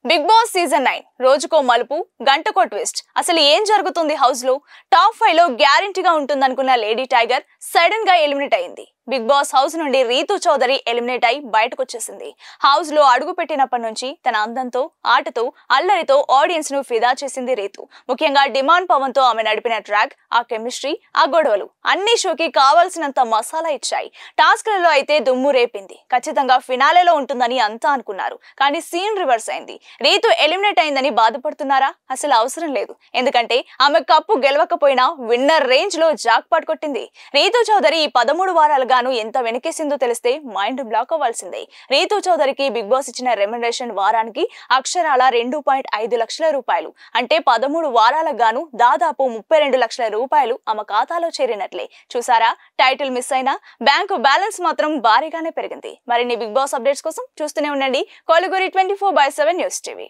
Big boss season 9 రోజుకో మలుపు గంటకో ట్విస్ట్. అసలు ఏం జరుగుతుంది హౌస్ లో? టాప్ 5 లో గ్యారెంటీగా ఉంటుందనుకున్న లేడీ టైగర్ సడన్ గా ఎలిమినేట్ అయింది. బిగ్ బాస్ హౌస్ నుండి రీతు చౌదరి ఎలిమినేట్ అయి బయటకు వచ్చేసింది. హౌస్ లో అడుగు పెట్టినప్పటి నుంచి తన అందంతో, ఆటతో, అల్లరితో ఆడియన్స్ ను ఫిదా చేసింది రీతు. ముఖ్యంగా డిమాండ్ పవన్ తో ఆమె నడిపిన ట్రాక్, ఆ కెమిస్ట్రీ, ఆ గొడవలు అన్ని షోకి కావాల్సినంత మసాలా ఇచ్చాయి. టాస్క్లలో అయితే దుమ్ము రేపింది. ఖచ్చితంగా ఫినాలేలో ఉంటుందని అంతా అనుకున్నారు. కానీ సీన్ రివర్స్ అయింది. రీతు ఎలిమినేట్ అయిందని బాధపడుతున్నారా? అసలు అవసరం లేదు. ఎందుకంటే ఆమె కప్పు గెలవకపోయినా విన్నర్ రేంజ్ లో జాక్ పాట్ కొట్టింది. రీతు చౌదరి ఈ 13 వారాలుగాను ఎంత వెనకేసిందో తెలిస్తే మైండ్ బ్లాక్ అవ్వాల్సిందే. రీతు చౌదరికి బిగ్ బాస్ ఇచ్చిన రెమ్యునరేషన్ వారానికి అక్షరాల 2.5 లక్షల రూపాయలు. అంటే 13 వారాలకు గాను దాదాపు 32 లక్షల రూపాయలు ఆమె ఖాతాలో చేరినట్లే. చూసారా? టైటిల్ మిస్ అయినా బ్యాంకు బ్యాలెన్స్ మాత్రం భారీగానే పెరిగింది. మరిన్ని బిగ్ బాస్ అప్డేట్స్ కోసం చూస్తూనే ఉండండి కొలుగురి 24/7 న్యూస్ టీవీ.